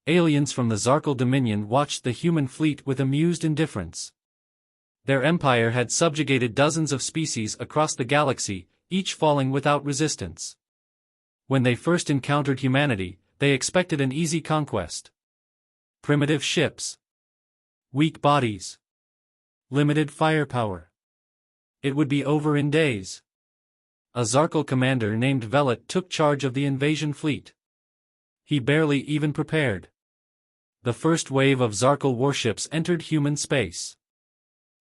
Aliens from the Zarkal Dominion watched the human fleet with amused indifference. Their empire had subjugated dozens of species across the galaxy, each falling without resistance. When they first encountered humanity, they expected an easy conquest. Primitive ships. Weak bodies. Limited firepower. It would be over in days. A Zarkal commander named Velet took charge of the invasion fleet. He barely even prepared. The first wave of Zarkal warships entered human space.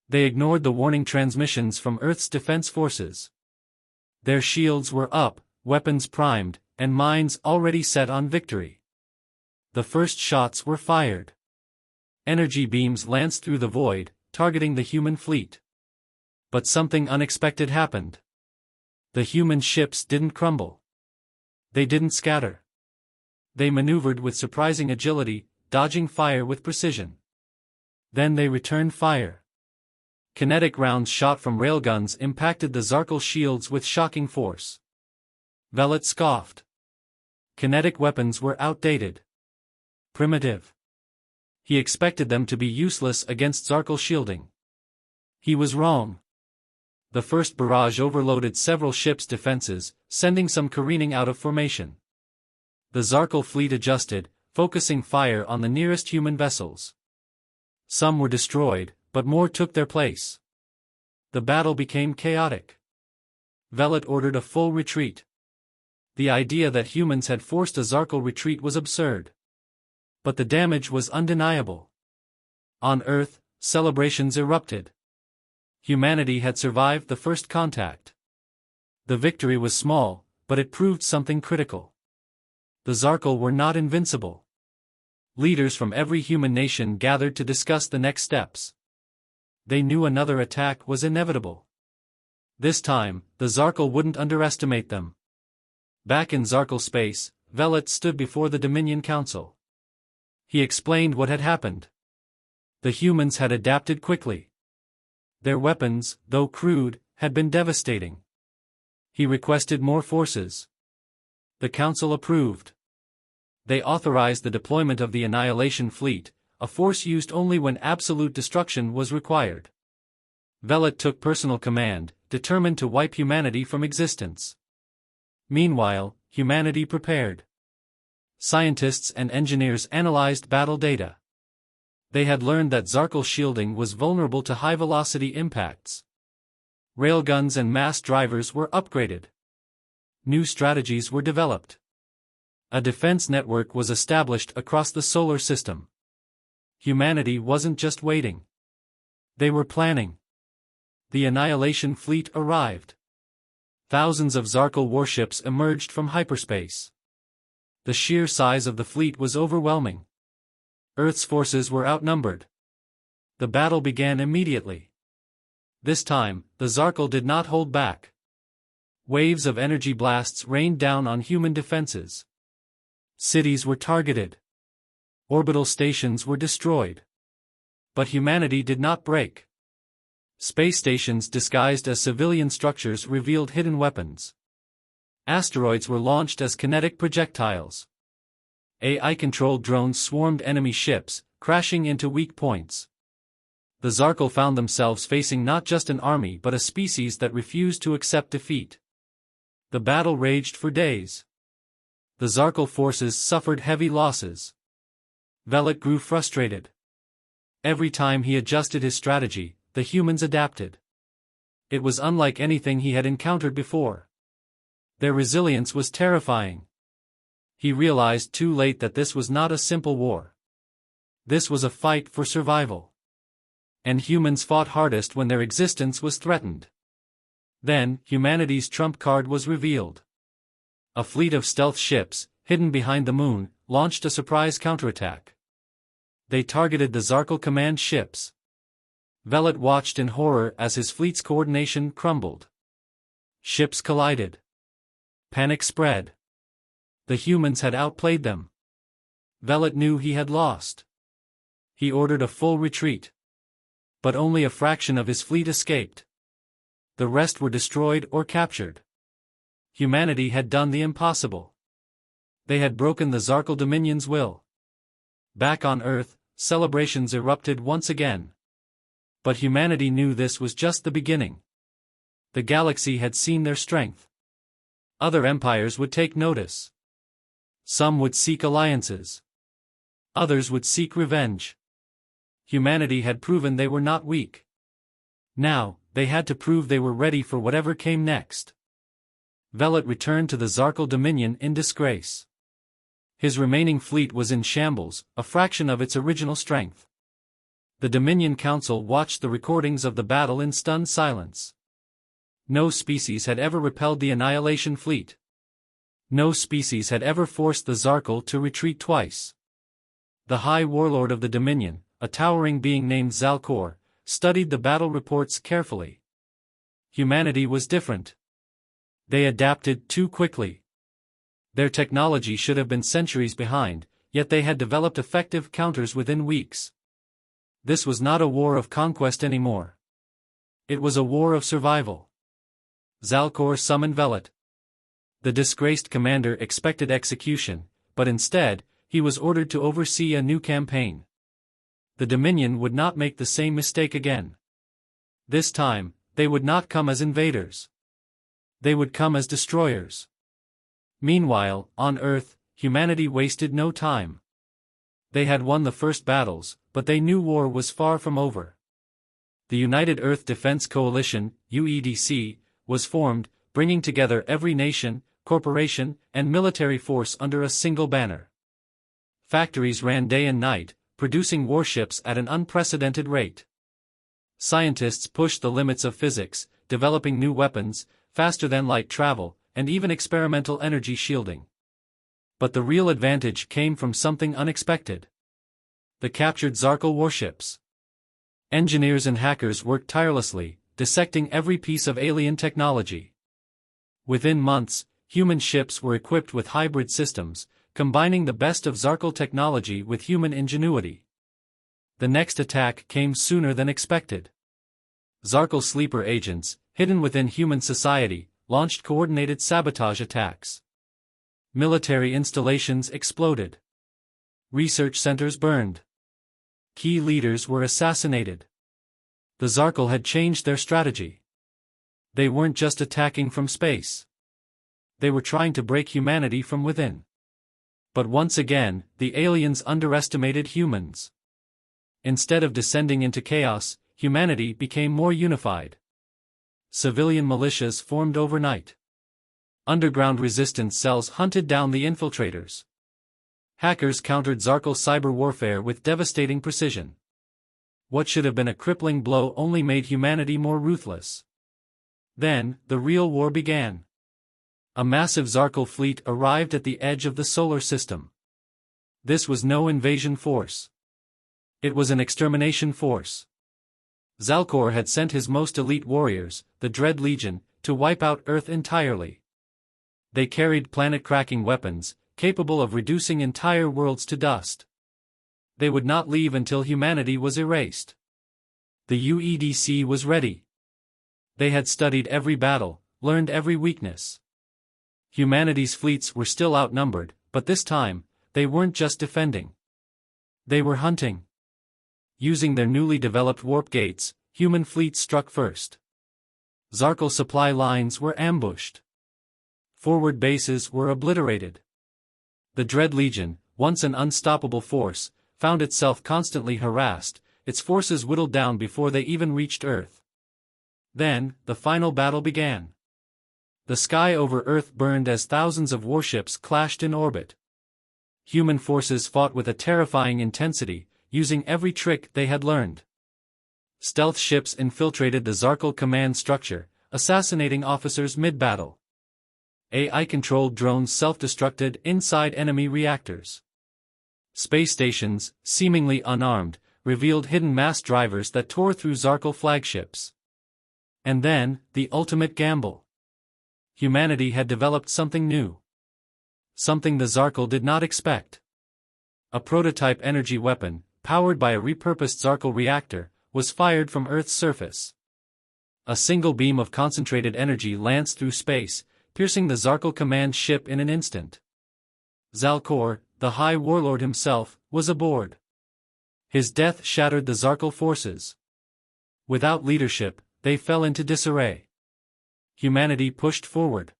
They ignored the warning transmissions from Earth's defense forces. Their shields were up, weapons primed, and minds already set on victory. The first shots were fired. Energy beams lanced through the void, targeting the human fleet. But something unexpected happened. The human ships didn't crumble. They didn't scatter. They maneuvered with surprising agility, dodging fire with precision. Then they returned fire. Kinetic rounds shot from railguns impacted the Zarkal shields with shocking force. Velet scoffed. Kinetic weapons were outdated. Primitive. He expected them to be useless against Zarkal shielding. He was wrong. The first barrage overloaded several ships' defenses, sending some careening out of formation. The Zarkal fleet adjusted, focusing fire on the nearest human vessels. Some were destroyed, but more took their place. The battle became chaotic. Velet ordered a full retreat. The idea that humans had forced a Zarkal retreat was absurd. But the damage was undeniable. On Earth, celebrations erupted. Humanity had survived the first contact. The victory was small, but it proved something critical. The Zarkal were not invincible. Leaders from every human nation gathered to discuss the next steps. They knew another attack was inevitable. This time, the Zarkal wouldn't underestimate them. Back in Zarkal space, Velet stood before the Dominion Council. He explained what had happened. The humans had adapted quickly. Their weapons, though crude, had been devastating. He requested more forces. The Council approved. They authorized the deployment of the Annihilation Fleet, a force used only when absolute destruction was required. Velet took personal command, determined to wipe humanity from existence. Meanwhile, humanity prepared. Scientists and engineers analyzed battle data. They had learned that Zarkal shielding was vulnerable to high-velocity impacts. Railguns and mass drivers were upgraded. New strategies were developed. A defense network was established across the solar system. Humanity wasn't just waiting. They were planning. The Annihilation Fleet arrived. Thousands of Zarkal warships emerged from hyperspace. The sheer size of the fleet was overwhelming. Earth's forces were outnumbered. The battle began immediately. This time, the Zarkal did not hold back. Waves of energy blasts rained down on human defenses. Cities were targeted. Orbital stations were destroyed. But humanity did not break. Space stations disguised as civilian structures revealed hidden weapons. Asteroids were launched as kinetic projectiles. AI-controlled drones swarmed enemy ships, crashing into weak points. The Zarkal found themselves facing not just an army but a species that refused to accept defeat. The battle raged for days. The Zarkal forces suffered heavy losses. Velet grew frustrated. Every time he adjusted his strategy, the humans adapted. It was unlike anything he had encountered before. Their resilience was terrifying. He realized too late that this was not a simple war. This was a fight for survival. And humans fought hardest when their existence was threatened. Then, humanity's trump card was revealed. A fleet of stealth ships, hidden behind the moon, launched a surprise counterattack. They targeted the Zarkal command ships. Velet watched in horror as his fleet's coordination crumbled. Ships collided. Panic spread. The humans had outplayed them. Velet knew he had lost. He ordered a full retreat. But only a fraction of his fleet escaped. The rest were destroyed or captured. Humanity had done the impossible. They had broken the Zarkal Dominion's will. Back on Earth, celebrations erupted once again. But humanity knew this was just the beginning. The galaxy had seen their strength. Other empires would take notice. Some would seek alliances. Others would seek revenge. Humanity had proven they were not weak. Now, they had to prove they were ready for whatever came next. Velit returned to the Zarkal Dominion in disgrace. His remaining fleet was in shambles, a fraction of its original strength. The Dominion Council watched the recordings of the battle in stunned silence. No species had ever repelled the Annihilation Fleet. No species had ever forced the Zarkal to retreat twice. The High Warlord of the Dominion, a towering being named Zalcor, studied the battle reports carefully. Humanity was different. They adapted too quickly. Their technology should have been centuries behind, yet they had developed effective counters within weeks. This was not a war of conquest anymore. It was a war of survival. Zalcor summoned Velit. The disgraced commander expected execution, but instead, he was ordered to oversee a new campaign. The Dominion would not make the same mistake again. This time, they would not come as invaders. They would come as destroyers. Meanwhile, on Earth, humanity wasted no time. They had won the first battles, but they knew war was far from over. The United Earth Defense Coalition, UEDC, was formed, bringing together every nation, corporation, and military force under a single banner. Factories ran day and night, producing warships at an unprecedented rate. Scientists pushed the limits of physics, developing new weapons, faster-than-light travel, and even experimental energy shielding. But the real advantage came from something unexpected. The captured Zarkal warships. Engineers and hackers worked tirelessly, dissecting every piece of alien technology. Within months, human ships were equipped with hybrid systems, combining the best of Zarkal technology with human ingenuity. The next attack came sooner than expected. Zarkal sleeper agents, hidden within human society, launched coordinated sabotage attacks. Military installations exploded. Research centers burned. Key leaders were assassinated. The Zarkal had changed their strategy. They weren't just attacking from space. They were trying to break humanity from within. But once again, the aliens underestimated humans. Instead of descending into chaos, humanity became more unified. Civilian militias formed overnight. Underground resistance cells hunted down the infiltrators. Hackers countered Zarkal cyber warfare with devastating precision. What should have been a crippling blow only made humanity more ruthless. Then, the real war began. A massive Zarkal fleet arrived at the edge of the solar system. This was no invasion force. It was an extermination force. Zalcor had sent his most elite warriors, the Dread Legion, to wipe out Earth entirely. They carried planet-cracking weapons, capable of reducing entire worlds to dust. They would not leave until humanity was erased. The UEDC was ready. They had studied every battle, learned every weakness. Humanity's fleets were still outnumbered, but this time, they weren't just defending. They were hunting. Using their newly developed warp gates, human fleets struck first. Zarkal supply lines were ambushed. Forward bases were obliterated. The Dread Legion, once an unstoppable force, found itself constantly harassed, its forces whittled down before they even reached Earth. Then, the final battle began. The sky over Earth burned as thousands of warships clashed in orbit. Human forces fought with a terrifying intensity, using every trick they had learned. Stealth ships infiltrated the Zarkal command structure, assassinating officers mid-battle. AI-controlled drones self-destructed inside enemy reactors. Space stations, seemingly unarmed, revealed hidden mass drivers that tore through Zarkal flagships. And then, the ultimate gamble. Humanity had developed something new. Something the Zarkal did not expect. A prototype energy weapon, powered by a repurposed Zarkal reactor, was fired from Earth's surface. A single beam of concentrated energy lanced through space, piercing the Zarkal command ship in an instant. Zalcor, the High Warlord himself, was aboard. His death shattered the Zarkal forces. Without leadership, they fell into disarray. Humanity pushed forward.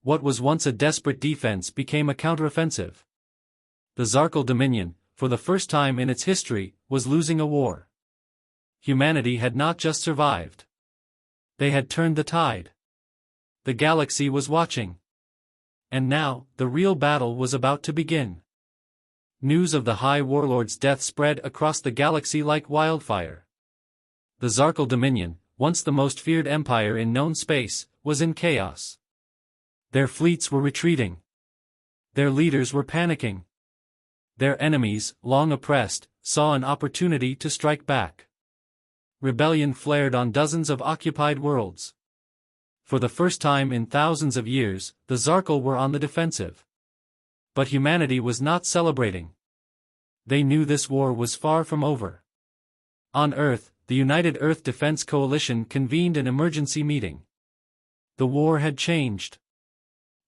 What was once a desperate defense became a counteroffensive. The Zarkal Dominion, for the first time in its history, was losing a war. Humanity had not just survived. They had turned the tide. The galaxy was watching. And now, the real battle was about to begin. News of the High Warlord's death spread across the galaxy like wildfire. The Zarkal Dominion, once the most feared empire in known space, was in chaos. Their fleets were retreating. Their leaders were panicking. Their enemies, long oppressed, saw an opportunity to strike back. Rebellion flared on dozens of occupied worlds. For the first time in thousands of years, the Zarkal were on the defensive. But humanity was not celebrating. They knew this war was far from over. On Earth, the United Earth Defense Coalition convened an emergency meeting. The war had changed.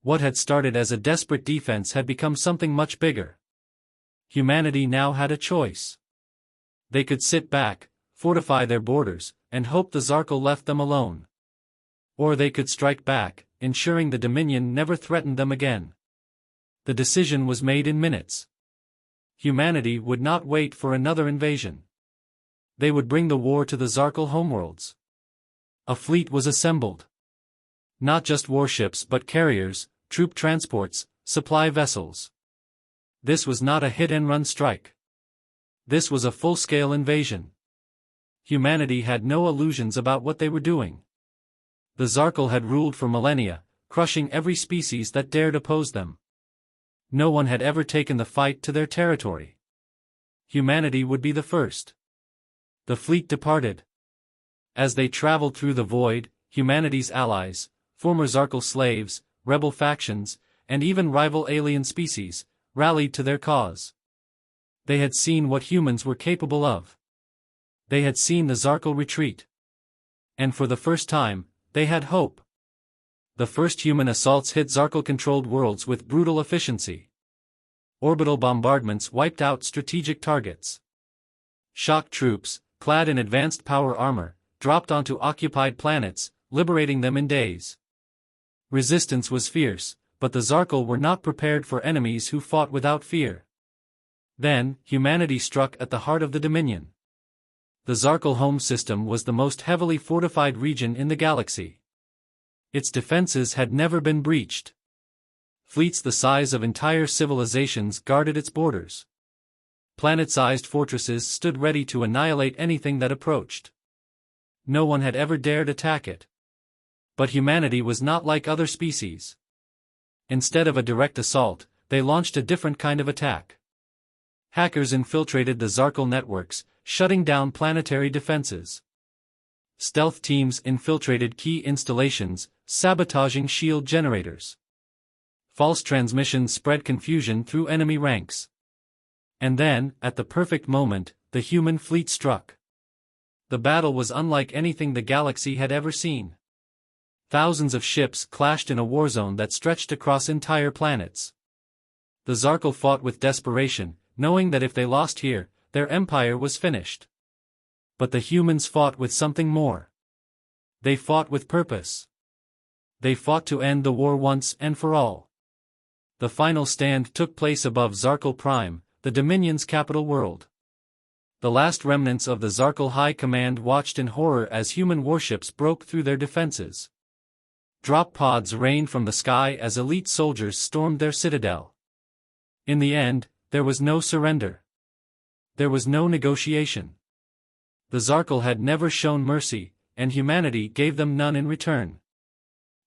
What had started as a desperate defense had become something much bigger. Humanity now had a choice. They could sit back, fortify their borders, and hope the Zarkal left them alone. Or they could strike back, ensuring the Dominion never threatened them again. The decision was made in minutes. Humanity would not wait for another invasion. They would bring the war to the Zarkal homeworlds. A fleet was assembled. Not just warships but carriers, troop transports, supply vessels. This was not a hit-and-run strike. This was a full-scale invasion. Humanity had no illusions about what they were doing. The Zarkal had ruled for millennia, crushing every species that dared oppose them. No one had ever taken the fight to their territory. Humanity would be the first. The fleet departed. As they traveled through the void, humanity's allies, former Zarkal slaves, rebel factions, and even rival alien species, rallied to their cause. They had seen what humans were capable of. They had seen the Zarkal retreat. And for the first time, they had hope. The first human assaults hit Zarkal-controlled worlds with brutal efficiency. Orbital bombardments wiped out strategic targets. Shock troops, clad in advanced power armor, dropped onto occupied planets, liberating them in days. Resistance was fierce, but the Zarkal were not prepared for enemies who fought without fear. Then, humanity struck at the heart of the Dominion. The Zarkal home system was the most heavily fortified region in the galaxy. Its defenses had never been breached. Fleets the size of entire civilizations guarded its borders. Planet-sized fortresses stood ready to annihilate anything that approached. No one had ever dared attack it. But humanity was not like other species. Instead of a direct assault, they launched a different kind of attack. Hackers infiltrated the Zarkal networks, shutting down planetary defenses. Stealth teams infiltrated key installations, sabotaging shield generators. False transmissions spread confusion through enemy ranks. And then, at the perfect moment, the human fleet struck. The battle was unlike anything the galaxy had ever seen. Thousands of ships clashed in a war zone that stretched across entire planets. The Zarkal fought with desperation, knowing that if they lost here, their empire was finished. But the humans fought with something more. They fought with purpose. They fought to end the war once and for all. The final stand took place above Zarkal Prime, the Dominion's capital world. The last remnants of the Zarkal High Command watched in horror as human warships broke through their defenses. Drop pods rained from the sky as elite soldiers stormed their citadel. In the end, there was no surrender. There was no negotiation. The Zarkal had never shown mercy, and humanity gave them none in return.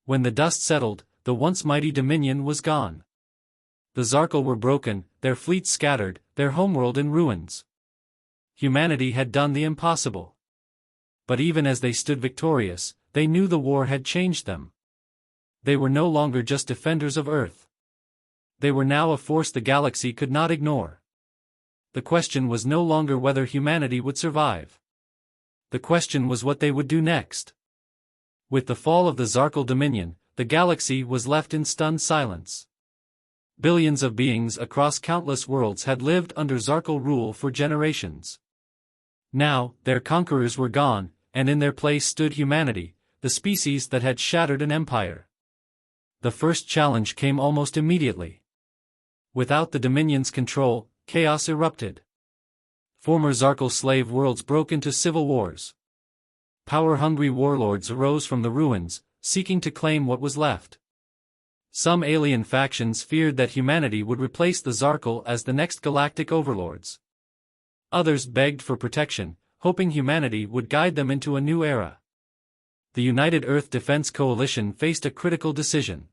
When the dust settled, the once mighty Dominion was gone. The Zarkal were broken, their fleet scattered, their homeworld in ruins. Humanity had done the impossible. But even as they stood victorious, they knew the war had changed them. They were no longer just defenders of Earth. They were now a force the galaxy could not ignore. The question was no longer whether humanity would survive. The question was what they would do next. With the fall of the Zarkal Dominion, the galaxy was left in stunned silence. Billions of beings across countless worlds had lived under Zarkal rule for generations. Now, their conquerors were gone, and in their place stood humanity, the species that had shattered an empire. The first challenge came almost immediately. Without the Dominion's control, chaos erupted. Former Zarkal slave worlds broke into civil wars. Power-hungry warlords arose from the ruins, seeking to claim what was left. Some alien factions feared that humanity would replace the Zarkal as the next galactic overlords. Others begged for protection, hoping humanity would guide them into a new era. The United Earth Defense Coalition faced a critical decision.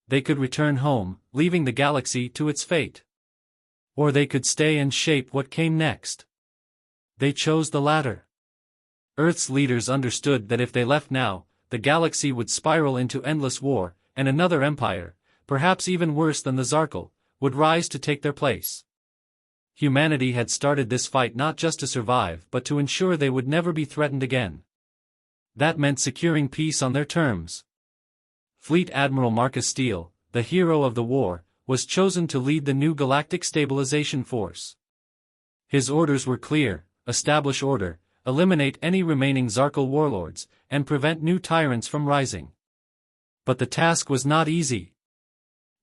They could return home, leaving the galaxy to its fate. Or they could stay and shape what came next. They chose the latter. Earth's leaders understood that if they left now, the galaxy would spiral into endless war, and another empire, perhaps even worse than the Zarkal, would rise to take their place. Humanity had started this fight not just to survive but to ensure they would never be threatened again. That meant securing peace on their terms. Fleet Admiral Marcus Steele, the hero of the war, was chosen to lead the new Galactic Stabilization Force. His orders were clear: establish order, eliminate any remaining Zarkal warlords, and prevent new tyrants from rising. But the task was not easy.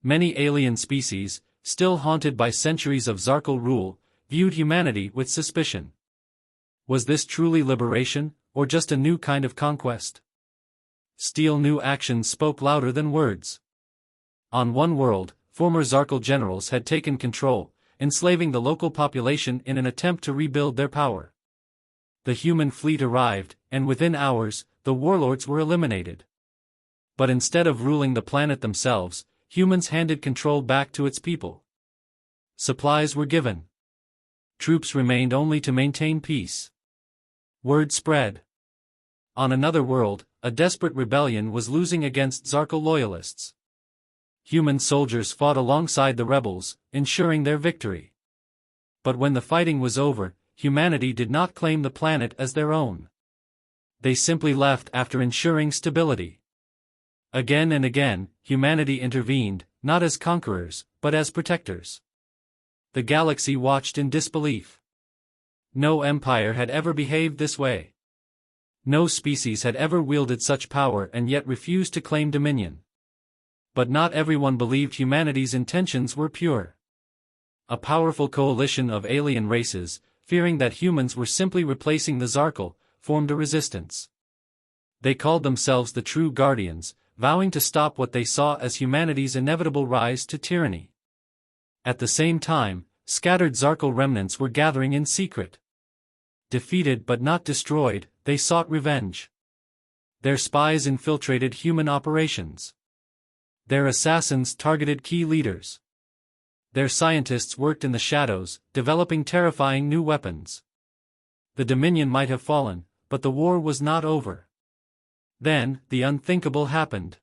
Many alien species, still haunted by centuries of Zarkal rule, viewed humanity with suspicion. Was this truly liberation, or just a new kind of conquest? Steele knew actions spoke louder than words. On one world, former Zarkal generals had taken control, enslaving the local population in an attempt to rebuild their power. The human fleet arrived, and within hours, the warlords were eliminated. But instead of ruling the planet themselves, humans handed control back to its people. Supplies were given. Troops remained only to maintain peace. Word spread. On another world, a desperate rebellion was losing against Zarkal loyalists. Human soldiers fought alongside the rebels, ensuring their victory. But when the fighting was over, humanity did not claim the planet as their own. They simply left after ensuring stability. Again and again, humanity intervened, not as conquerors, but as protectors. The galaxy watched in disbelief. No empire had ever behaved this way. No species had ever wielded such power and yet refused to claim dominion. But not everyone believed humanity's intentions were pure. A powerful coalition of alien races, fearing that humans were simply replacing the Zarkal, formed a resistance. They called themselves the True Guardians, vowing to stop what they saw as humanity's inevitable rise to tyranny. At the same time, scattered Zarkal remnants were gathering in secret. Defeated but not destroyed, they sought revenge. Their spies infiltrated human operations. Their assassins targeted key leaders. Their scientists worked in the shadows, developing terrifying new weapons. The Dominion might have fallen, but the war was not over. Then, the unthinkable happened.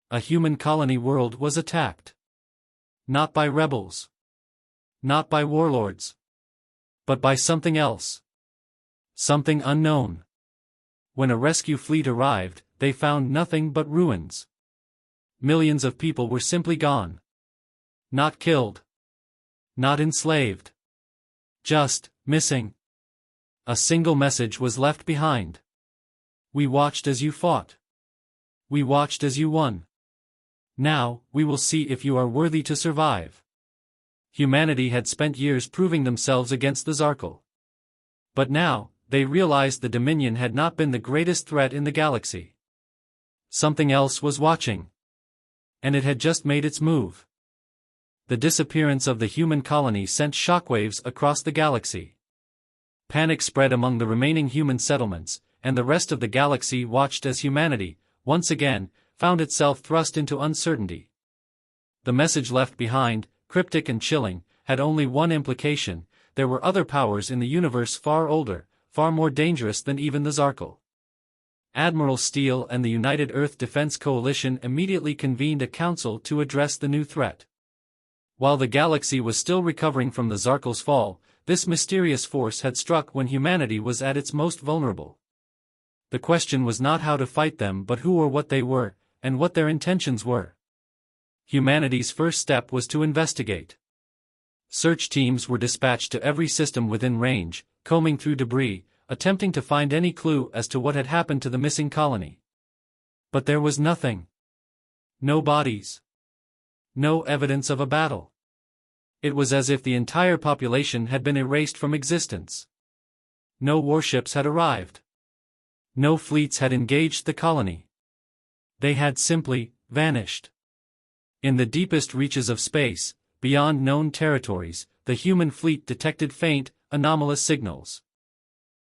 A human colony world was attacked. Not by rebels. Not by warlords. But by something else. Something unknown. When a rescue fleet arrived, they found nothing but ruins. Millions of people were simply gone. Not killed. Not enslaved. Just, missing. A single message was left behind. We watched as you fought. We watched as you won. Now, we will see if you are worthy to survive. Humanity had spent years proving themselves against the Zarkal. But now, they realized the Dominion had not been the greatest threat in the galaxy. Something else was watching. And it had just made its move. The disappearance of the human colony sent shockwaves across the galaxy. Panic spread among the remaining human settlements, and the rest of the galaxy watched as humanity, once again, found itself thrust into uncertainty. The message left behind, cryptic and chilling, had only one implication: there were other powers in the universe far older, far more dangerous than even the Zarkal. Admiral Steele and the United Earth Defense Coalition immediately convened a council to address the new threat. While the galaxy was still recovering from the Zarkal's fall, this mysterious force had struck when humanity was at its most vulnerable. The question was not how to fight them but who or what they were, and what their intentions were. Humanity's first step was to investigate. Search teams were dispatched to every system within range, combing through debris, attempting to find any clue as to what had happened to the missing colony. But there was nothing. No bodies. No evidence of a battle. It was as if the entire population had been erased from existence. No warships had arrived. No fleets had engaged the colony. They had simply vanished. In the deepest reaches of space, beyond known territories, the human fleet detected faint, anomalous signals.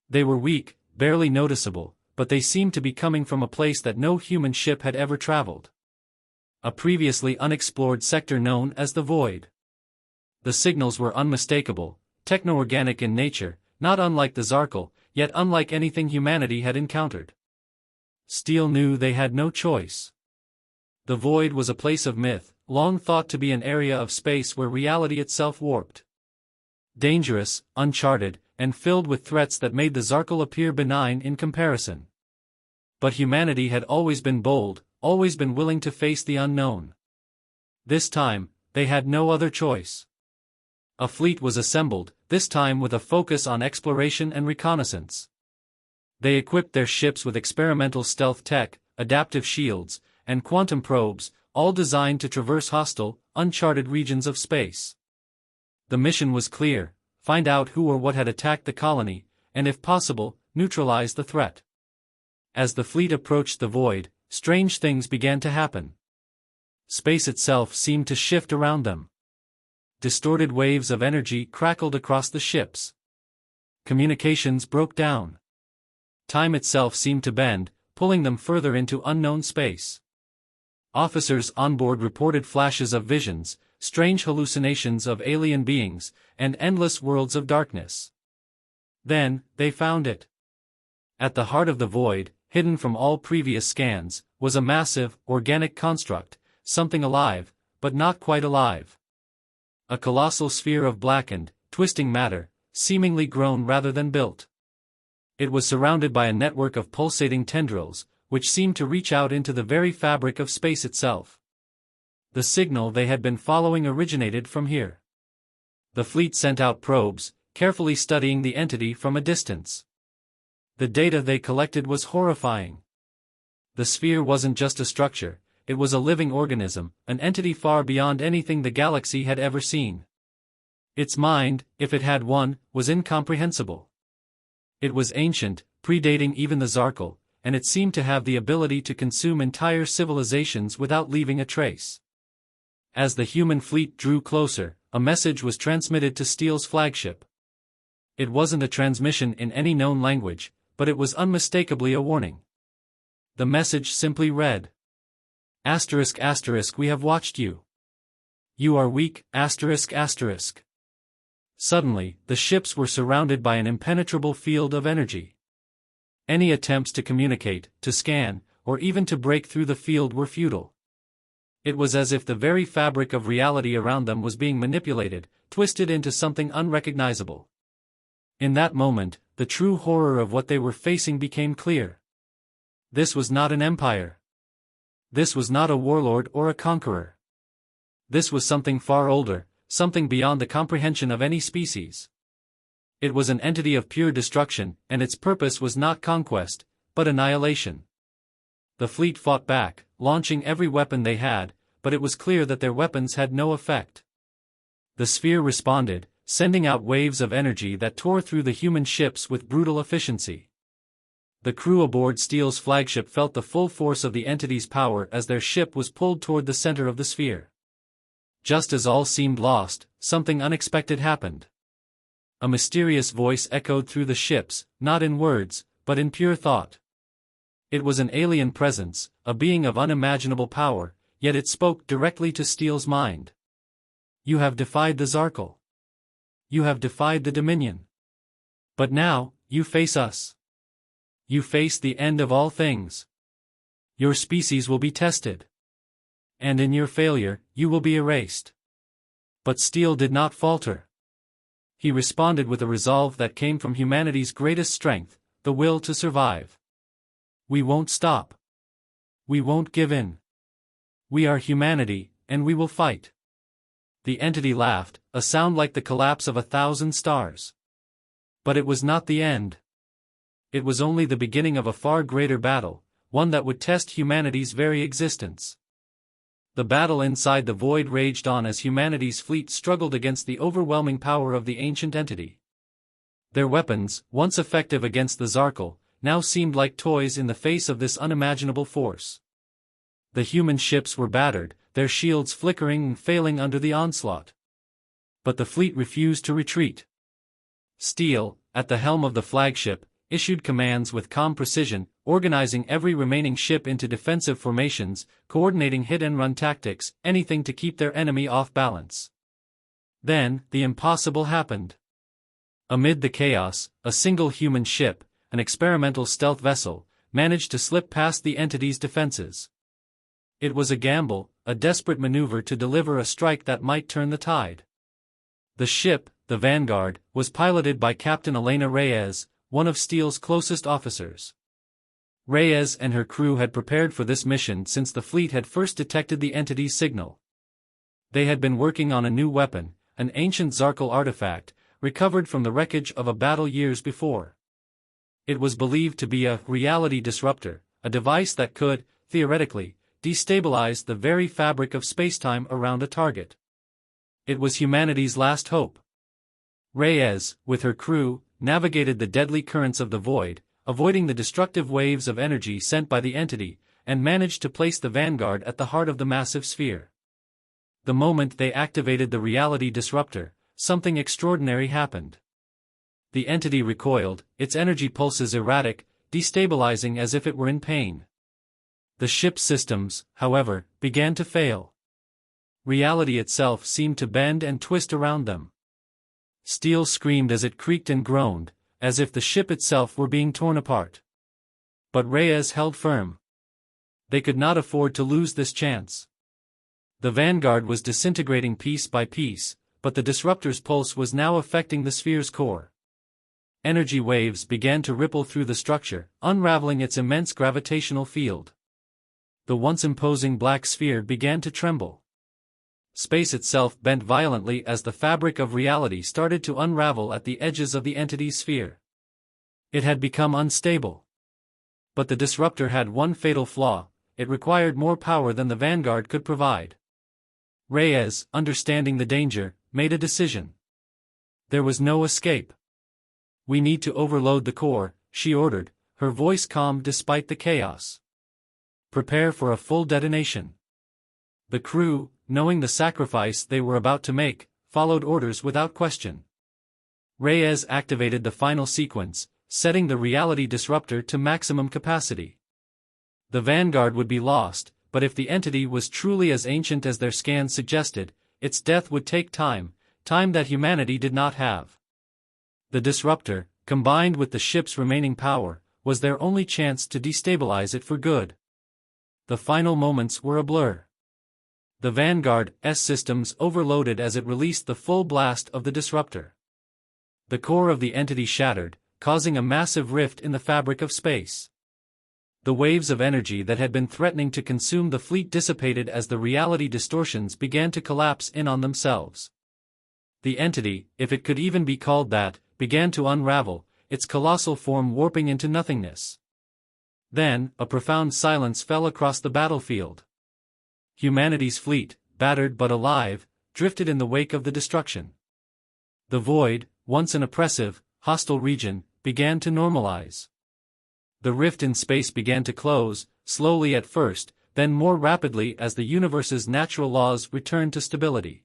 They were weak, barely noticeable, but they seemed to be coming from a place that no human ship had ever traveled. A previously unexplored sector known as the Void. The signals were unmistakable, techno-organic in nature, not unlike the Zarkal, yet unlike anything humanity had encountered. Steele knew they had no choice. The Void was a place of myth, long thought to be an area of space where reality itself warped. Dangerous, uncharted, and filled with threats that made the Zarkal appear benign in comparison. But humanity had always been bold, always been willing to face the unknown. This time, they had no other choice. A fleet was assembled, this time with a focus on exploration and reconnaissance. They equipped their ships with experimental stealth tech, adaptive shields, and quantum probes, all designed to traverse hostile, uncharted regions of space. The mission was clear: find out who or what had attacked the colony, and if possible, neutralize the threat. As the fleet approached the Void, strange things began to happen. Space itself seemed to shift around them. Distorted waves of energy crackled across the ships. Communications broke down. Time itself seemed to bend, pulling them further into unknown space. Officers on board reported flashes of visions, strange hallucinations of alien beings, and endless worlds of darkness. Then, they found it. At the heart of the Void, hidden from all previous scans, was a massive, organic construct, something alive, but not quite alive. A colossal sphere of blackened, twisting matter, seemingly grown rather than built. It was surrounded by a network of pulsating tendrils, which seemed to reach out into the very fabric of space itself. The signal they had been following originated from here. The fleet sent out probes, carefully studying the entity from a distance. The data they collected was horrifying. The sphere wasn't just a structure, it was a living organism, an entity far beyond anything the galaxy had ever seen. Its mind, if it had one, was incomprehensible. It was ancient, predating even the Zarkal, and it seemed to have the ability to consume entire civilizations without leaving a trace. As the human fleet drew closer, a message was transmitted to Steele's flagship. It wasn't a transmission in any known language, but it was unmistakably a warning. The message simply read: ****, we have watched you. You are weak, ****. Suddenly, the ships were surrounded by an impenetrable field of energy. Any attempts to communicate, to scan, or even to break through the field were futile. It was as if the very fabric of reality around them was being manipulated, twisted into something unrecognizable. In that moment, the true horror of what they were facing became clear. This was not an empire. This was not a warlord or a conqueror. This was something far older, something beyond the comprehension of any species. It was an entity of pure destruction, and its purpose was not conquest, but annihilation. The fleet fought back, launching every weapon they had, but it was clear that their weapons had no effect. The sphere responded, sending out waves of energy that tore through the human ships with brutal efficiency. The crew aboard Steele's flagship felt the full force of the entity's power as their ship was pulled toward the center of the sphere. Just as all seemed lost, something unexpected happened. A mysterious voice echoed through the ships, not in words, but in pure thought. It was an alien presence, a being of unimaginable power, yet it spoke directly to Steele's mind. You have defied the Zarkal. You have defied the Dominion. But now, you face us. You face the end of all things. Your species will be tested. And in your failure, you will be erased. But Steele did not falter. He responded with a resolve that came from humanity's greatest strength, the will to survive. We won't stop. We won't give in. We are humanity, and we will fight." The entity laughed, a sound like the collapse of 1,000 stars. But it was not the end. It was only the beginning of a far greater battle, one that would test humanity's very existence. The battle inside the void raged on as humanity's fleet struggled against the overwhelming power of the ancient entity. Their weapons, once effective against the Zarkal, now seemed like toys in the face of this unimaginable force. The human ships were battered, their shields flickering and failing under the onslaught. But the fleet refused to retreat. Steel, at the helm of the flagship, issued commands with calm precision, organizing every remaining ship into defensive formations, coordinating hit-and-run tactics, anything to keep their enemy off balance. Then, the impossible happened. Amid the chaos, a single human ship, an experimental stealth vessel, managed to slip past the entity's defenses. It was a gamble, a desperate maneuver to deliver a strike that might turn the tide. The ship, the Vanguard, was piloted by Captain Elena Reyes, one of Steel's closest officers. Reyes and her crew had prepared for this mission since the fleet had first detected the entity's signal. They had been working on a new weapon, an ancient Zarkal artifact, recovered from the wreckage of a battle years before. It was believed to be a reality disruptor, a device that could, theoretically, destabilize the very fabric of spacetime around a target. It was humanity's last hope. Reyes, with her crew, navigated the deadly currents of the void, avoiding the destructive waves of energy sent by the entity, and managed to place the Vanguard at the heart of the massive sphere. The moment they activated the reality disruptor, something extraordinary happened. The entity recoiled, its energy pulses erratic, destabilizing as if it were in pain. The ship's systems, however, began to fail. Reality itself seemed to bend and twist around them. Steel screamed as it creaked and groaned, as if the ship itself were being torn apart. But Reyes held firm. They could not afford to lose this chance. The Vanguard was disintegrating piece by piece, but the disruptor's pulse was now affecting the sphere's core. Energy waves began to ripple through the structure, unraveling its immense gravitational field. The once imposing black sphere began to tremble. Space itself bent violently as the fabric of reality started to unravel at the edges of the entity's sphere. It had become unstable. But the disruptor had one fatal flaw: it required more power than the Vanguard could provide. Reyes, understanding the danger, made a decision. There was no escape. "We need to overload the core," she ordered, her voice calm despite the chaos. "Prepare for a full detonation." The crew, knowing the sacrifice they were about to make, followed orders without question. Reyes activated the final sequence, setting the reality disruptor to maximum capacity. The Vanguard would be lost, but if the entity was truly as ancient as their scans suggested, its death would take time that humanity did not have. The disruptor, combined with the ship's remaining power, was their only chance to destabilize it for good. The final moments were a blur. The Vanguard's systems overloaded as it released the full blast of the disruptor. The core of the entity shattered, causing a massive rift in the fabric of space. The waves of energy that had been threatening to consume the fleet dissipated as the reality distortions began to collapse in on themselves. The entity, if it could even be called that, began to unravel, its colossal form warping into nothingness. Then, a profound silence fell across the battlefield. Humanity's fleet, battered but alive, drifted in the wake of the destruction. The void, once an oppressive, hostile region, began to normalize. The rift in space began to close, slowly at first, then more rapidly as the universe's natural laws returned to stability.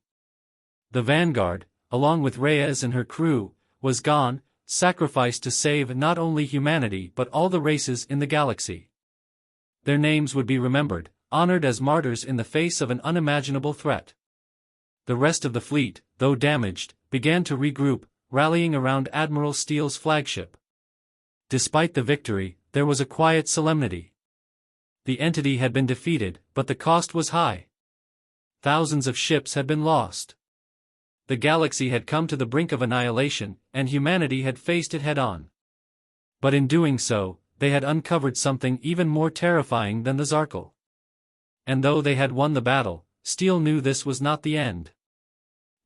The Vanguard, along with Reyes and her crew, was gone, sacrificed to save not only humanity but all the races in the galaxy. Their names would be remembered, honored as martyrs in the face of an unimaginable threat. The rest of the fleet, though damaged, began to regroup, rallying around Admiral Steele's flagship. Despite the victory, there was a quiet solemnity. The entity had been defeated, but the cost was high. Thousands of ships had been lost. The galaxy had come to the brink of annihilation, and humanity had faced it head-on. But in doing so, they had uncovered something even more terrifying than the Zarkal. And though they had won the battle, Steele knew this was not the end.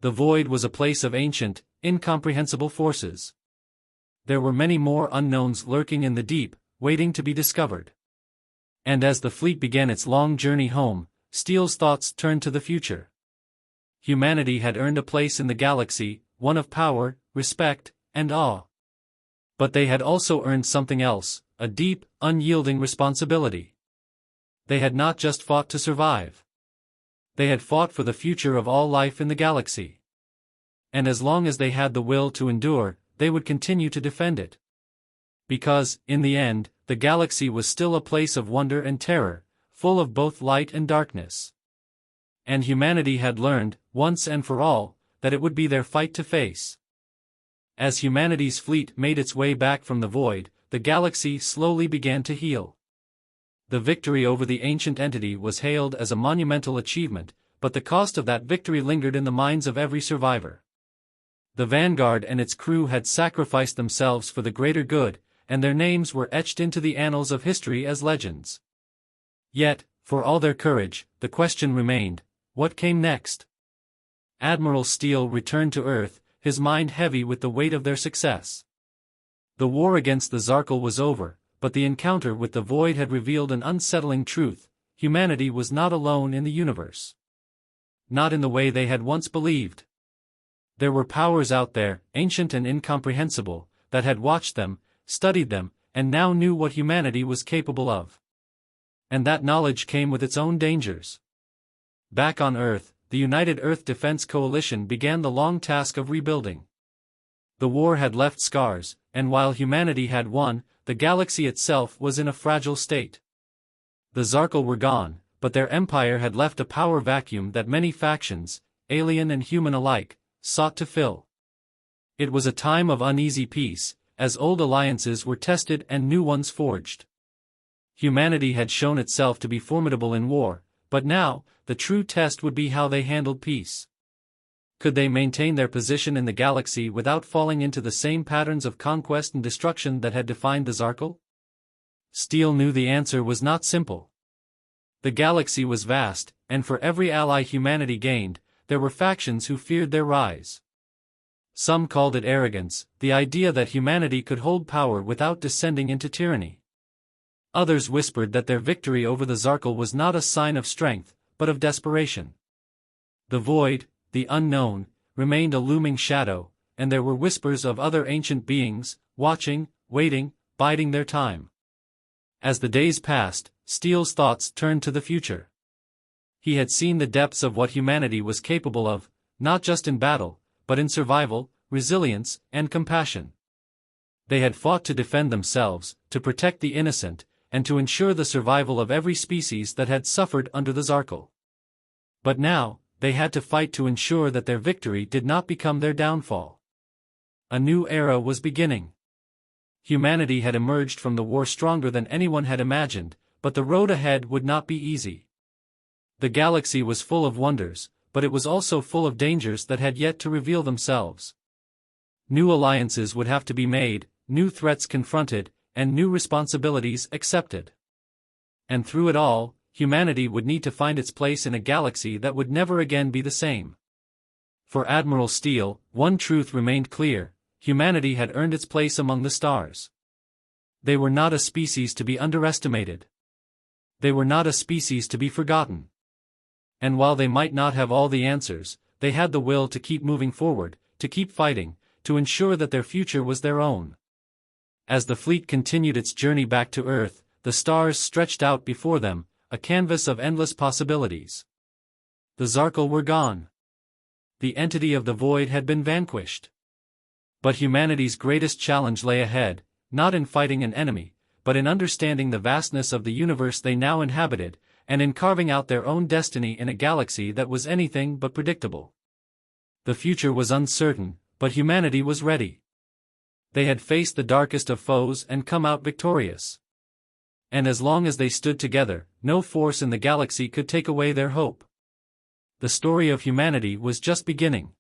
The void was a place of ancient, incomprehensible forces. There were many more unknowns lurking in the deep, waiting to be discovered. And as the fleet began its long journey home, Steele's thoughts turned to the future. Humanity had earned a place in the galaxy, one of power, respect, and awe. But they had also earned something else, a deep, unyielding responsibility. They had not just fought to survive. They had fought for the future of all life in the galaxy. And as long as they had the will to endure, they would continue to defend it. Because, in the end, the galaxy was still a place of wonder and terror, full of both light and darkness. And humanity had learned, once and for all, that it would be their fight to face. As humanity's fleet made its way back from the void, the galaxy slowly began to heal. The victory over the ancient entity was hailed as a monumental achievement, but the cost of that victory lingered in the minds of every survivor. The Vanguard and its crew had sacrificed themselves for the greater good, and their names were etched into the annals of history as legends. Yet, for all their courage, the question remained, what came next? Admiral Steele returned to Earth, his mind heavy with the weight of their success. The war against the Zarkal was over, but the encounter with the Void had revealed an unsettling truth: humanity was not alone in the universe. Not in the way they had once believed. There were powers out there, ancient and incomprehensible, that had watched them, studied them, and now knew what humanity was capable of. And that knowledge came with its own dangers. Back on Earth, the United Earth Defense Coalition began the long task of rebuilding. The war had left scars, and while humanity had won, the galaxy itself was in a fragile state. The Zarkal were gone, but their empire had left a power vacuum that many factions, alien and human alike, sought to fill. It was a time of uneasy peace, as old alliances were tested and new ones forged. Humanity had shown itself to be formidable in war, but now, the true test would be how they handled peace. Could they maintain their position in the galaxy without falling into the same patterns of conquest and destruction that had defined the Zarkal? Steele knew the answer was not simple. The galaxy was vast, and for every ally humanity gained, there were factions who feared their rise. Some called it arrogance, the idea that humanity could hold power without descending into tyranny. Others whispered that their victory over the Zarkal was not a sign of strength, but of desperation. The void, the unknown, remained a looming shadow, and there were whispers of other ancient beings, watching, waiting, biding their time. As the days passed, Steele's thoughts turned to the future. He had seen the depths of what humanity was capable of, not just in battle, but in survival, resilience, and compassion. They had fought to defend themselves, to protect the innocent, and to ensure the survival of every species that had suffered under the Zarkal. But now, they had to fight to ensure that their victory did not become their downfall. A new era was beginning. Humanity had emerged from the war stronger than anyone had imagined, but the road ahead would not be easy. The galaxy was full of wonders, but it was also full of dangers that had yet to reveal themselves. New alliances would have to be made, new threats confronted, and new responsibilities accepted. And through it all, humanity would need to find its place in a galaxy that would never again be the same. For Admiral Steele, one truth remained clear: humanity had earned its place among the stars. They were not a species to be underestimated. They were not a species to be forgotten. And while they might not have all the answers, they had the will to keep moving forward, to keep fighting, to ensure that their future was their own. As the fleet continued its journey back to Earth, the stars stretched out before them, a canvas of endless possibilities. The Zarkal were gone. The entity of the void had been vanquished. But humanity's greatest challenge lay ahead, not in fighting an enemy, but in understanding the vastness of the universe they now inhabited, and in carving out their own destiny in a galaxy that was anything but predictable. The future was uncertain, but humanity was ready. They had faced the darkest of foes and come out victorious. And as long as they stood together, no force in the galaxy could take away their hope. The story of humanity was just beginning.